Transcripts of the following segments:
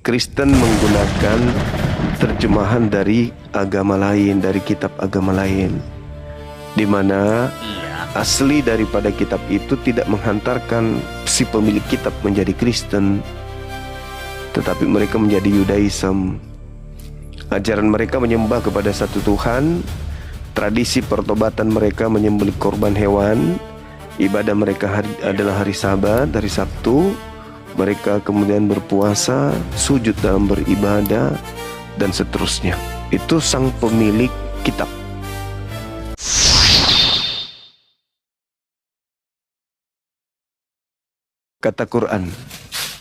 Kristen menggunakan terjemahan dari agama lain, dari kitab agama lain, di mana asli daripada kitab itu tidak menghantarkan si pemilik kitab menjadi Kristen, tetapi mereka menjadi Yudaism. Ajaran mereka menyembah kepada satu Tuhan, tradisi pertobatan mereka menyembelih korban hewan, ibadah mereka adalah hari Sabat, hari Sabtu. Mereka kemudian berpuasa, sujud dalam beribadah, dan seterusnya. Itu sang pemilik kitab. Kata Quran,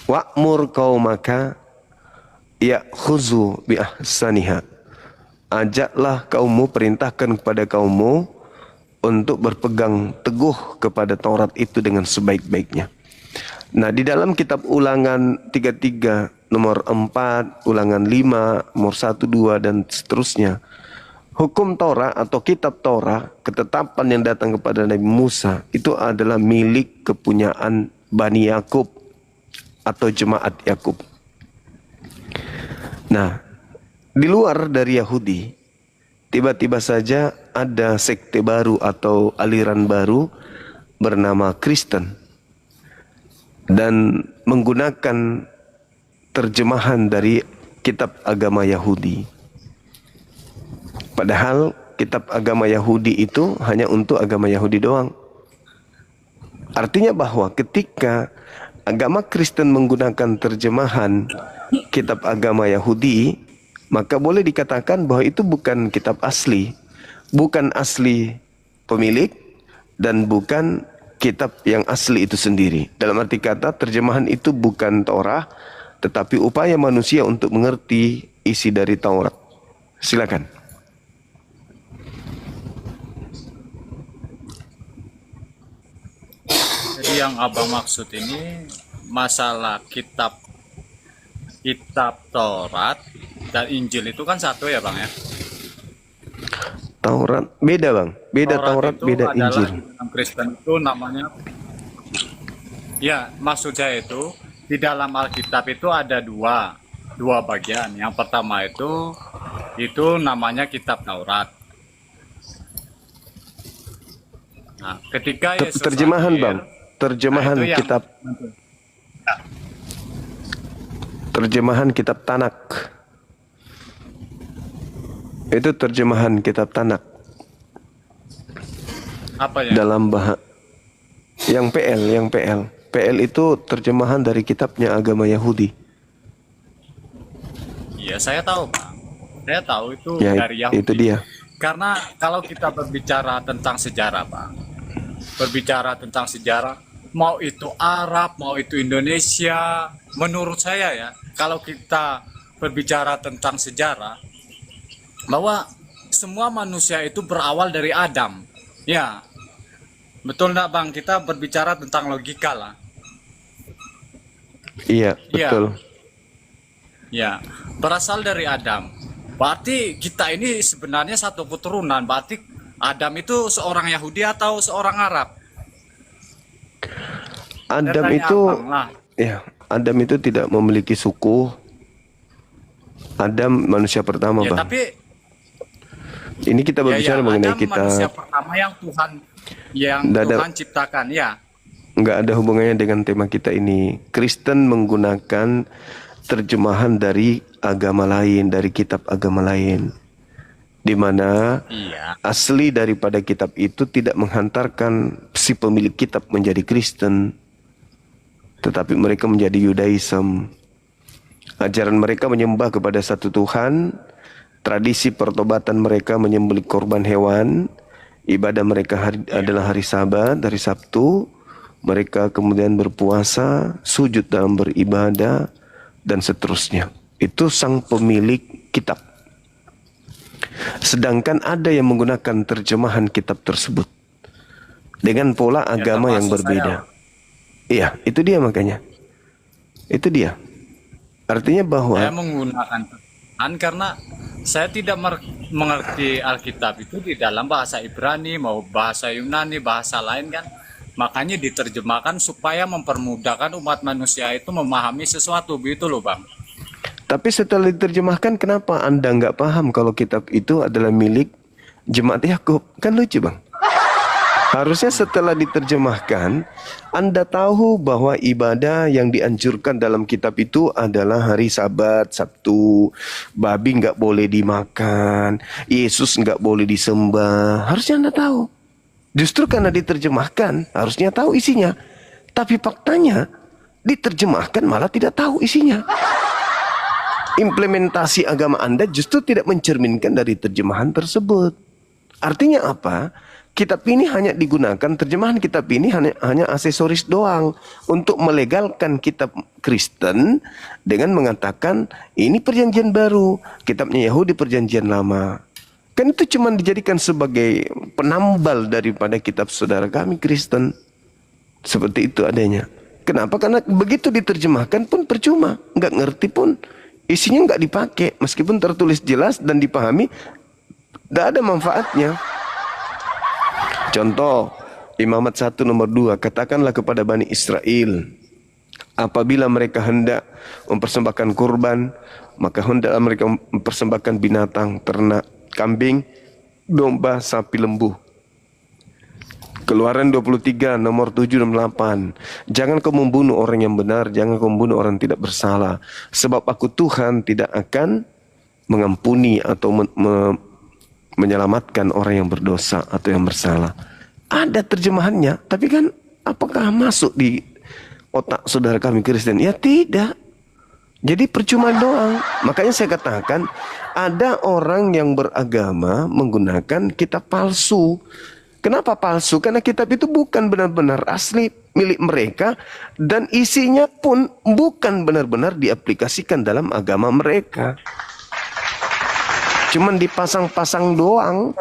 wa'mur qaumaka ya'khuzu bi ahsaniha. Ajaklah kaummu, perintahkan kepada kaummu untuk berpegang teguh kepada Taurat itu dengan sebaik-baiknya. Nah, di dalam kitab Ulangan 33 nomor 4, Ulangan 5 nomor 1, 2 dan seterusnya, hukum Torah atau kitab Torah, ketetapan yang datang kepada Nabi Musa itu adalah milik kepunyaan Bani Yakub atau jemaat Yakub. Nah, di luar dari Yahudi, tiba-tiba saja ada sekte baru atau aliran baru bernama Kristen dan menggunakan terjemahan dari kitab agama Yahudi. Padahal kitab agama Yahudi itu hanya untuk agama Yahudi doang. Artinya bahwa ketika agama Kristen menggunakan terjemahan kitab agama Yahudi, maka boleh dikatakan bahwa itu bukan kitab asli, bukan asli pemilik, dan bukan kitab yang asli itu sendiri. Dalam arti kata, terjemahan itu bukan Torah, tetapi upaya manusia untuk mengerti isi dari Taurat. Silakan. Jadi yang abang maksud ini masalah kitab Taurat dan Injil itu kan satu ya bang ya? Taurat beda bang, beda Taurat beda Injil. Kristen itu namanya, ya maksud saya itu di dalam Alkitab itu ada dua bagian. Yang pertama itu namanya kitab Taurat. Nah, ketika Yesus terjemahan lahir, bang, terjemahan nah, kitab, terjemahan kitab Tanak. Itu terjemahan kitab Tanak. Apa ya? Dalam yang PL itu terjemahan dari kitabnya agama Yahudi. Iya, saya tahu, Pak. Saya tahu itu Ya, dari Yahudi. itu dia. Karena kalau kita berbicara tentang sejarah, Pak. Berbicara tentang sejarah, mau itu Arab, mau itu Indonesia, menurut saya ya, kalau kita berbicara tentang sejarah, bahwa semua manusia itu berawal dari Adam. Ya, betul enggak bang? Kita berbicara tentang logika lah. Iya, betul. Ya, berasal dari Adam. Berarti kita ini sebenarnya satu keturunan. Berarti Adam itu seorang Yahudi atau seorang Arab? Adam itu, ya, Adam itu tidak memiliki suku. Adam manusia pertama, ya, bang. Tapi ini kita berbicara mengenai Adam kita. Manusia pertama yang Tuhan ciptakan, ya. Nggak ada hubungannya dengan tema kita ini. Kristen menggunakan terjemahan dari agama lain, dari kitab agama lain, di mana asli daripada kitab itu tidak menghantarkan si pemilik kitab menjadi Kristen, tetapi mereka menjadi Yudaism. Ajaran mereka menyembah kepada satu Tuhan, tradisi pertobatan mereka menyembelih korban hewan, ibadah mereka adalah hari Sabat, hari Sabtu. Mereka kemudian berpuasa, sujud dalam beribadah, dan seterusnya. Itu sang pemilik kitab. Sedangkan ada yang menggunakan terjemahan kitab tersebut dengan pola agama yang berbeda. Iya, itu dia makanya. Itu dia. Artinya bahwa saya menggunakan karena saya tidak mengerti Alkitab itu di dalam bahasa Ibrani, mau bahasa Yunani, bahasa lain kan. Makanya diterjemahkan supaya mempermudahkan umat manusia itu memahami sesuatu, begitu loh bang. Tapi setelah diterjemahkan, kenapa Anda nggak paham kalau kitab itu adalah milik Jemaat Yakub? Kan lucu, Bang. Harusnya setelah diterjemahkan, Anda tahu bahwa ibadah yang dianjurkan dalam kitab itu adalah hari Sabat, Sabtu, babi nggak boleh dimakan, Yesus nggak boleh disembah. Harusnya Anda tahu. Justru karena diterjemahkan, harusnya tahu isinya. Tapi faktanya, diterjemahkan malah tidak tahu isinya. Implementasi agama Anda justru tidak mencerminkan dari terjemahan tersebut. Artinya apa? Kitab ini hanya digunakan, terjemahan kitab ini hanya aksesoris doang untuk melegalkan kitab Kristen dengan mengatakan ini perjanjian baru, kitabnya Yahudi perjanjian lama. Kan itu cuma dijadikan sebagai penambal daripada kitab saudara kami Kristen. Seperti itu adanya. Kenapa? Karena begitu diterjemahkan pun percuma, nggak ngerti pun, isinya nggak dipakai, meskipun tertulis jelas dan dipahami, nggak ada manfaatnya. Contoh, Imamat 1 nomor 2, katakanlah kepada Bani Israel, apabila mereka hendak mempersembahkan kurban, maka hendaklah mereka mempersembahkan binatang, ternak, kambing, domba, sapi, lembu. Keluaran 23 nomor 7 dan 8, jangan kau membunuh orang yang benar, jangan kau membunuh orang yang tidak bersalah, sebab aku Tuhan tidak akan mengampuni atau menyelamatkan orang yang berdosa atau yang bersalah. Ada terjemahannya, tapi kan apakah masuk di otak saudara kami Kristen? Ya tidak. Jadi percuma doang. Makanya saya katakan ada orang yang beragama menggunakan kitab palsu. Kenapa palsu? Karena kitab itu bukan benar-benar asli milik mereka dan isinya pun bukan benar-benar diaplikasikan dalam agama mereka. Cuman dipasang-pasang doang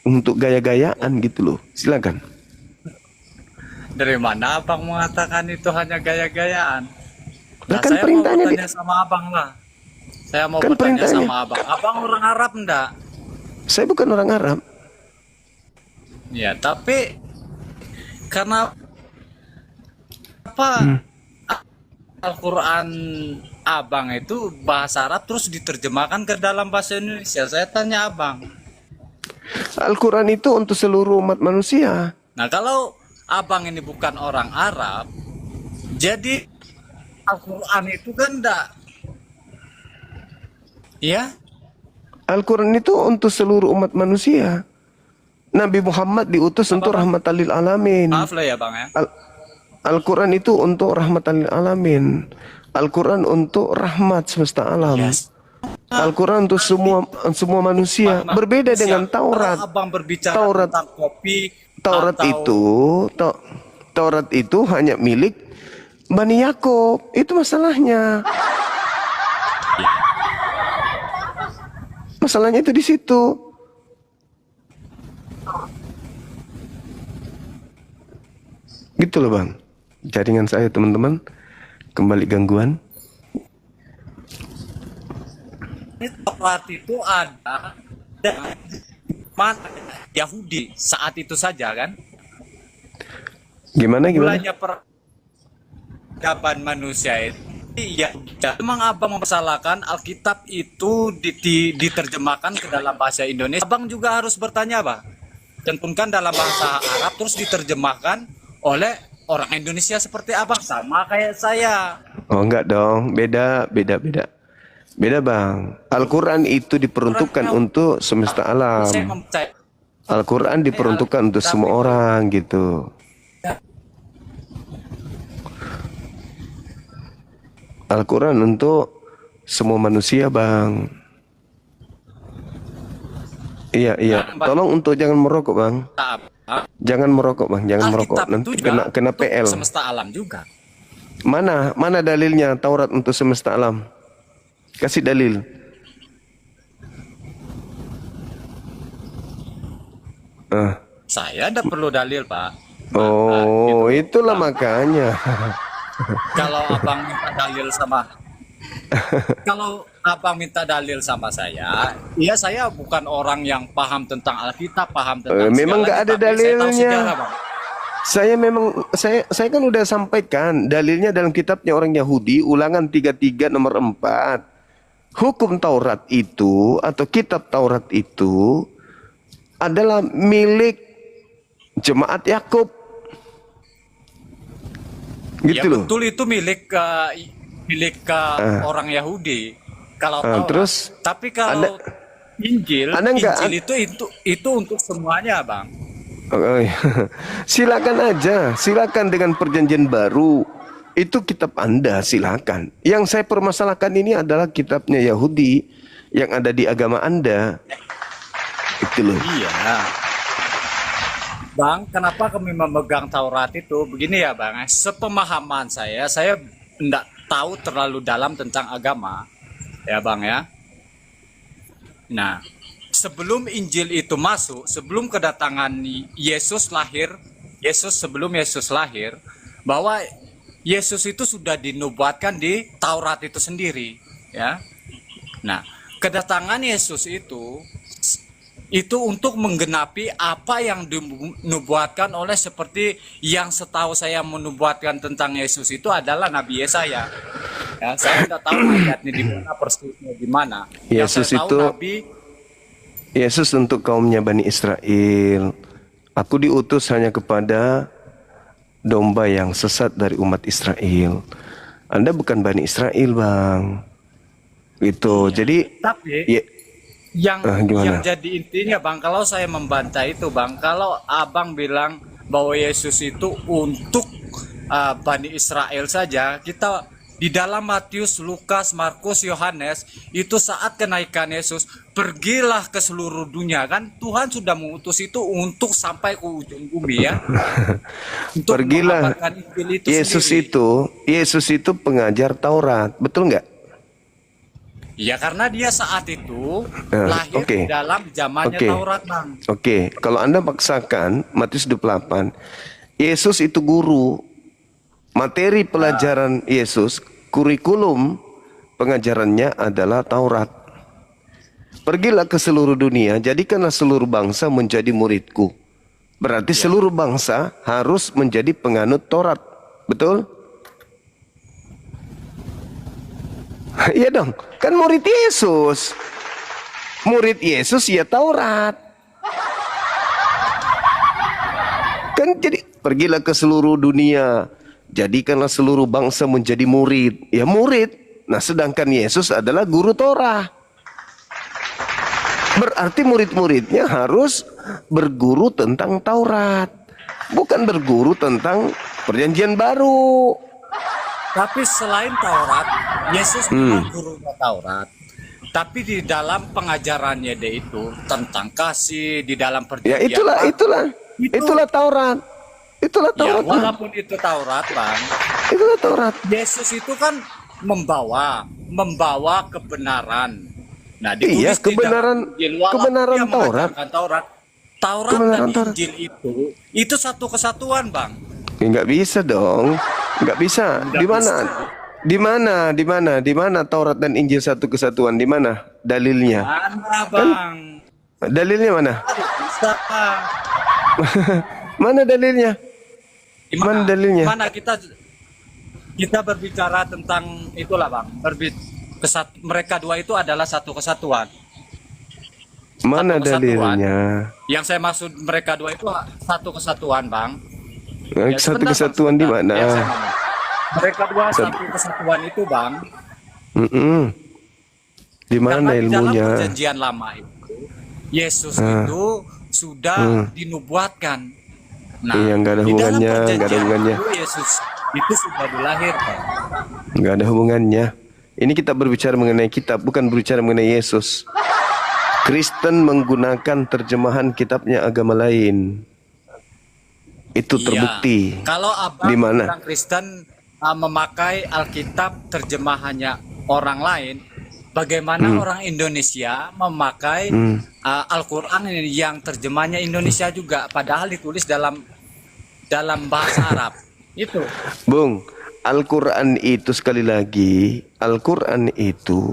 untuk gaya-gayaan gitu loh. Silakan. Dari mana abang mengatakan itu hanya gaya-gayaan? Lah Nah, kan saya mau perintahnya bertanya sama abang lah. Saya mau Kan bertanya perintahnya. sama abang. Abang orang Arab enggak? Saya bukan orang Arab. Ya, tapi karena apa Al-Quran abang itu bahasa Arab terus diterjemahkan ke dalam bahasa Indonesia? Saya tanya abang. Al-Quran itu untuk seluruh umat manusia. Nah, kalau abang ini bukan orang Arab, jadi Al-Quran itu kan enggak, ya? Al-Quran itu untuk seluruh umat manusia. Nabi Muhammad diutus untuk rahmatan lil alamin. Maaf lah ya bang ya. Al-Quran itu untuk rahmatan lil alamin. Al-Quran untuk rahmat semesta alam. Yes. Al-Quran untuk semua manusia. Berbeda dengan Taurat. Kalau abang berbicara Taurat tentang kopi, Taurat atau Taurat itu hanya milik Bani Yakub. Itu masalahnya. Masalahnya itu di situ. Gitu loh bang. Jaringan saya teman-teman kembali gangguan. Taurat itu ada mana Yahudi saat itu saja kan? Gimana? Mulanya peradaban manusia itu. Iya, memang abang mempersalahkan Alkitab itu diterjemahkan ke dalam bahasa Indonesia. Abang juga harus bertanya, Bang. Cantumkan dalam bahasa Arab terus diterjemahkan oleh orang Indonesia seperti abang, sama kayak saya. Oh enggak dong, beda bang. Al-Quran itu diperuntukkan untuk semesta alam. Saya mempercayai Al-Quran diperuntukkan untuk semua orang gitu. Al-Quran untuk semua manusia bang. Iya. Tolong untuk jangan merokok bang. Jangan merokok bang, jangan merokok. Nanti kena PL. Semesta alam juga. Mana dalilnya Taurat untuk semesta alam? Kasih dalil. Saya tidak perlu dalil, Pak. Oh, itulah makanya. Kalau abang minta dalil sama kalau abang minta dalil sama saya, iya saya bukan orang yang paham tentang Alkitab, paham tentang memang nggak ada dalilnya. Saya Saya kan udah sampaikan dalilnya dalam kitabnya orang Yahudi, Ulangan 33 nomor 4. hukum Taurat itu atau kitab Taurat itu adalah milik jemaat Yakub. Ya Gitu loh. betul, itu milik orang Yahudi. Kalau Taurat. Terus Tapi kalau Injil, ada nggak? Injil itu untuk semuanya, Bang. Oh, iya. Silakan aja, silakan dengan perjanjian baru. Itu kitab Anda, silakan. Yang saya permasalahkan ini adalah kitabnya Yahudi yang ada di agama Anda. Itu loh. Iya. Bang, kenapa kami memegang Taurat itu? Begini ya, Bang. Sepemahaman saya tidak tahu terlalu dalam tentang agama. Ya, Bang ya. Nah, sebelum Injil itu masuk, sebelum kedatangan sebelum Yesus lahir, bahwa Yesus itu sudah dinubuatkan di Taurat itu sendiri, ya. Nah, kedatangan Yesus itu untuk menggenapi apa yang dinubuatkan oleh, seperti yang setahu saya menubuatkan tentang Yesus itu adalah Nabi Yesaya. Ya, saya tidak tahu ayatnya di mana, persisnya di mana. Yesus yang saya tahu, itu Nabi Yesus untuk kaumnya Bani Israel. Aku diutus hanya kepada domba yang sesat dari umat Israel. Anda bukan Bani Israel, Bang. Gitu. Jadi tapi ya, yang jadi intinya, Bang, kalau saya membantah itu, Bang, kalau Abang bilang bahwa Yesus itu untuk Bani Israel saja, kita di dalam Matius, Lukas, Markus, Yohanes, itu saat kenaikan Yesus, pergilah ke seluruh dunia, kan Tuhan sudah mengutus itu untuk sampai ke ujung bumi, ya. Untuk pergilah. mengabarkan Injil itu sendiri. Yesus itu pengajar Taurat, betul nggak? Ya, karena dia saat itu lahir di dalam zamannya Taurat, Bang. Oke, kalau Anda paksakan Matius 28, Yesus itu guru. Materi pelajaran Yesus, kurikulum pengajarannya adalah Taurat. Pergilah ke seluruh dunia, jadikanlah seluruh bangsa menjadi muridku. Berarti seluruh bangsa harus menjadi penganut Taurat. Betul? Iya dong, kan murid Yesus. Murid Yesus ya Taurat. Kan jadi pergilah ke seluruh dunia, jadikanlah seluruh bangsa menjadi murid. Ya murid. Nah, sedangkan Yesus adalah guru Torah. Berarti murid-muridnya harus berguru tentang Taurat, bukan berguru tentang perjanjian baru. Tapi selain Taurat, Yesus memang gurunya Taurat. Tapi di dalam pengajarannya dia itu tentang kasih, di dalam perjanjian. Ya itulah Taurat. Itulah Taurat. Ya, walaupun itu Taurat, Bang. Itulah Taurat. Yesus itu kan membawa kebenaran. Nah, iya, kebenaran Taurat. Taurat dan Injil itu satu kesatuan, Bang. Ya, nggak bisa dong. Nggak bisa. Di mana Taurat dan Injil satu kesatuan? Di mana dalilnya? Mana, Bang? Dalilnya mana? Bisa, Bang. Mana dalilnya? Mana dalilnya? Mana kita berbicara tentang itulah, Bang. Mereka dua itu adalah satu kesatuan. Mana dalilnya? Yang saya maksud mereka dua itu satu kesatuan, Bang. Satu kesatuan di mana? Mereka dua satu kesatuan itu, Bang. Di mana ilmunya? Dalam perjanjian lama itu, Yesus itu sudah dinubuatkan. Nah, iya, nggak ada hubungannya, Yesus itu sudah dilahirkan. Nggak ada hubungannya. Ini kita berbicara mengenai kitab, bukan berbicara mengenai Yesus. Kristen menggunakan terjemahan kitabnya agama lain. Itu terbukti. Kalau Abang di mana? Orang Kristen memakai Alkitab terjemahannya orang lain, bagaimana orang Indonesia memakai Al-Quran yang terjemahnya Indonesia juga, padahal ditulis dalam bahasa Arab. Itu. Bung, Al-Quran itu sekali lagi, Al-Quran itu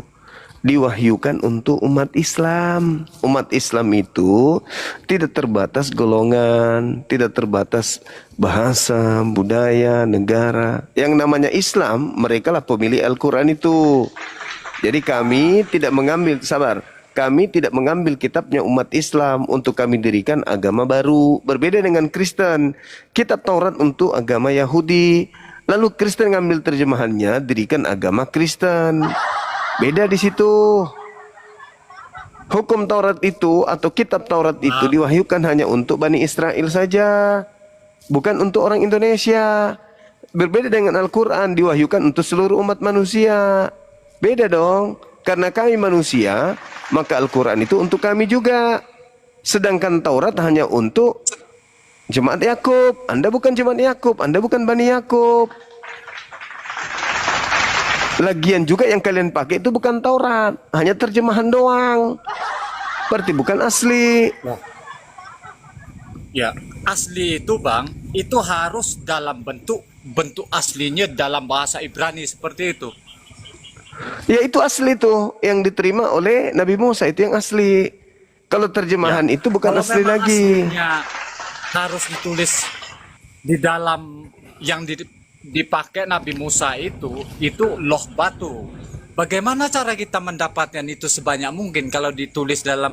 diwahyukan untuk umat Islam. Umat Islam itu tidak terbatas golongan, tidak terbatas bahasa, budaya, negara. Yang namanya Islam, mereka lah pemilik Al-Quran itu. Jadi kami tidak mengambil, sabar. Kami tidak mengambil kitabnya umat Islam untuk kami dirikan agama baru. Berbeda dengan Kristen. Kitab Taurat untuk agama Yahudi. Lalu Kristen ngambil terjemahannya, dirikan agama Kristen. Beda di situ. Hukum Taurat itu atau kitab Taurat itu diwahyukan hanya untuk Bani Israel saja. Bukan untuk orang Indonesia. Berbeda dengan Al-Quran, diwahyukan untuk seluruh umat manusia. Beda dong. Karena kami manusia, maka Al-Quran itu untuk kami juga. Sedangkan Taurat hanya untuk Jemaat Yakub. Anda bukan Jemaat Yakub, Anda bukan Bani Yakub. Lagian juga yang kalian pakai itu bukan Taurat, hanya terjemahan doang. Berarti bukan asli. Ya, asli itu Bang, itu harus dalam bentuk aslinya dalam bahasa Ibrani seperti itu. Ya itu asli tuh, yang diterima oleh Nabi Musa itu yang asli. Kalau terjemahan Ya, itu bukan kalau asli memang lagi. aslinya harus ditulis di dalam yang dipakai Nabi Musa itu loh batu. Bagaimana cara kita mendapatkan itu sebanyak mungkin kalau ditulis dalam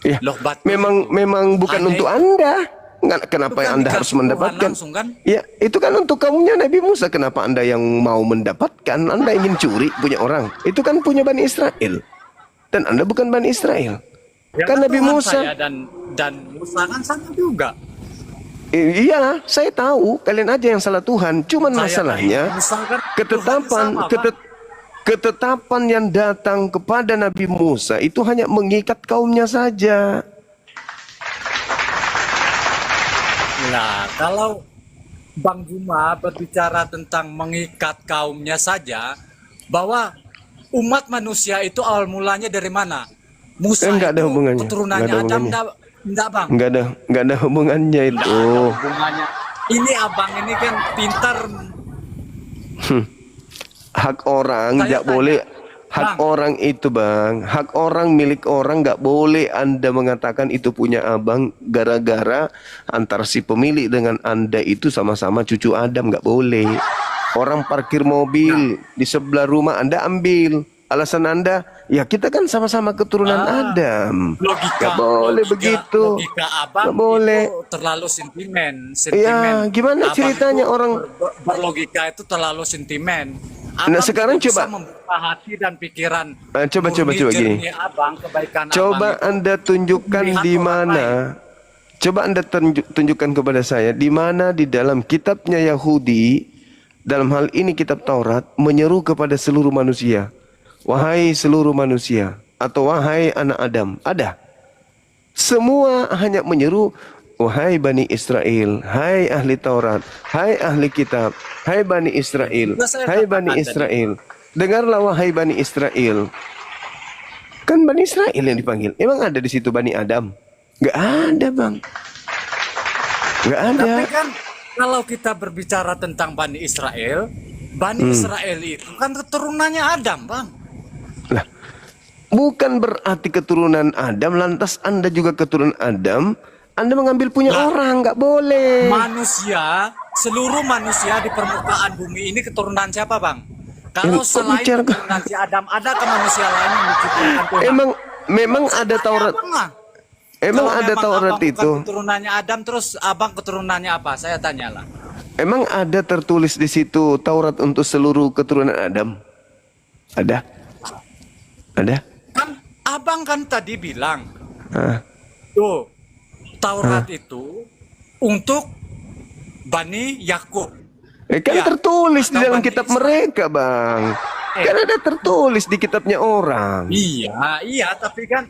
Ya, loh batu? memang bukan Hanya untuk itu. Anda. Kenapa Itu kan Anda harus dikasih Tuhan mendapatkan? langsung, kan? Ya, itu kan untuk kaumnya Nabi Musa. Kenapa Anda yang mau mendapatkan? Anda ingin curi punya orang. Itu kan punya Bani Israel. Dan Anda bukan Bani Israel. Ya Kan Nabi Tuhan Musa. saya dan Musa kan sama juga. Iya, saya tahu. Kalian aja yang salah Tuhan. Cuman masalahnya Musa kan ketetapan Tuhan sama, Pak. ketetapan yang datang kepada Nabi Musa itu hanya mengikat kaumnya saja. Nah, kalau Bang Juma berbicara tentang mengikat kaumnya saja, bahwa umat manusia itu awal mulanya dari mana? Musa Enggak ada itu hubungannya. keturunannya Enggak ada Adam, hubungannya. enggak Bang? Enggak ada hubungannya Enggak itu. ada hubungannya. Ini abang ini kan pintar. Hak orang Saya nggak tanya, boleh. Hak Bang. orang itu bang, hak orang milik orang nggak boleh Anda mengatakan itu punya abang gara-gara antar si pemilik dengan Anda itu sama-sama cucu Adam, nggak boleh. Orang parkir mobil di sebelah rumah Anda ambil, alasan Anda ya kita kan sama-sama keturunan Adam, nggak boleh begitu, Logika abang nggak boleh. itu terlalu sentimen. Ya gimana Abang ceritanya itu orang? berlogika itu terlalu sentimen. Nah, sekarang tidak bisa coba. membuka hati dan pikiran. Coba murni gini. jernih abang, kebaikan Coba abang itu Anda tunjukkan melihat di orang mana. lain. Coba Anda tunjukkan kepada saya di mana di dalam kitabnya Yahudi, dalam hal ini kitab Taurat, menyeru kepada seluruh manusia. Wahai seluruh manusia atau wahai anak Adam. Ada? Semua hanya menyeru, wahai Bani Israel, hai ahli Taurat, hai ahli kitab, hai Bani Israel, Sudah saya hai Bani katakan Israel. Dengarlah wahai Bani Israel. Kan Bani Israel yang dipanggil. Emang ada di situ Bani Adam? Gak ada bang. Gak ada. Tapi kan kalau kita berbicara tentang Bani Israel, Bani Israel itu kan keturunannya Adam, Bang. Lah, bukan berarti keturunan Adam, lantas Anda juga keturunan Adam, Anda mengambil punya orang, nggak boleh. Manusia, seluruh manusia di permukaan bumi ini keturunan siapa, Bang? Kalau Kok selain bicara ke- keturunan si Adam, ada ke manusia lain yang diciptakan Tuhan? Memang ada Taurat. Abang lah. Emang Kalau ada memang Taurat abang bukan itu. keturunannya Adam, terus abang keturunannya apa? Saya tanyalah. Emang ada tertulis di situ Taurat untuk seluruh keturunan Adam? Ada? Ada? Kan abang kan tadi bilang, Ah, tuh Taurat itu untuk Bani Yakub. kan Ya, tertulis di atau dalam Bani kitab Israel. mereka, Bang. Kan ada tertulis di kitabnya orang. Iya, tapi kan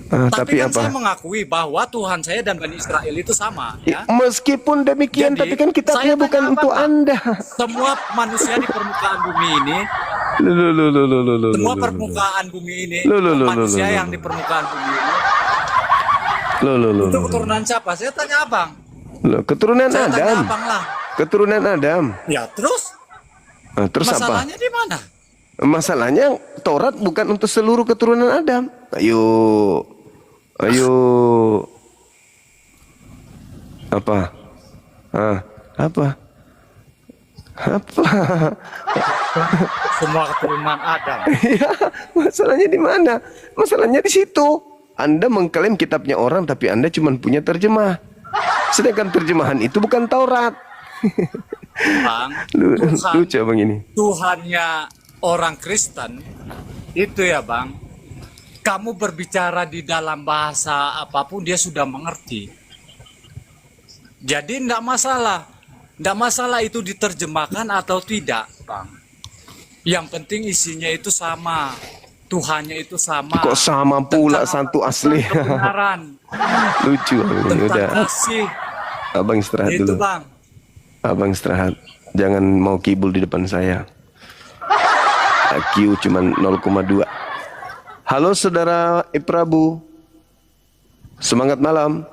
Tapi kan apa? saya mengakui bahwa Tuhan saya dan Bani Israel itu sama, ya. Meskipun demikian, Jadi, tapi kan kitabnya saya bukan tanya untuk apa, Pak? Anda. Semua manusia di permukaan bumi ini, Loh. semua permukaan bumi ini, Loh. manusia yang di permukaan bumi ini, Loh. itu keturunan siapa? Saya tanya abang. Keturunan Saya tanya Adam. abang lah. Keturunan Adam. Ya terus, Terus apa? masalahnya di mana? Masalahnya Taurat bukan untuk seluruh keturunan Adam. Ayo. Apa? Apa? Apa? Semua keturunan Adam. Ya, masalahnya di mana? Masalahnya di situ. Anda mengklaim kitabnya orang, tapi Anda cuma punya terjemah. Sedangkan terjemahan itu bukan Taurat. Bang, Lucu bang ini. Tuhannya orang Kristen itu ya bang, kamu berbicara di dalam bahasa apapun dia sudah mengerti. Jadi tidak masalah itu diterjemahkan atau tidak bang. Yang penting isinya itu sama, Tuhannya itu sama. Kok sama pula satu asli? Kebenaran. Lucu bang ini. Tentang Udah. kasih. Abang istirahat Itu dulu. bang. Abang istirahat. Jangan mau kibul di depan saya. IQ cuma 0,2. Halo saudara Iprabu. Semangat malam.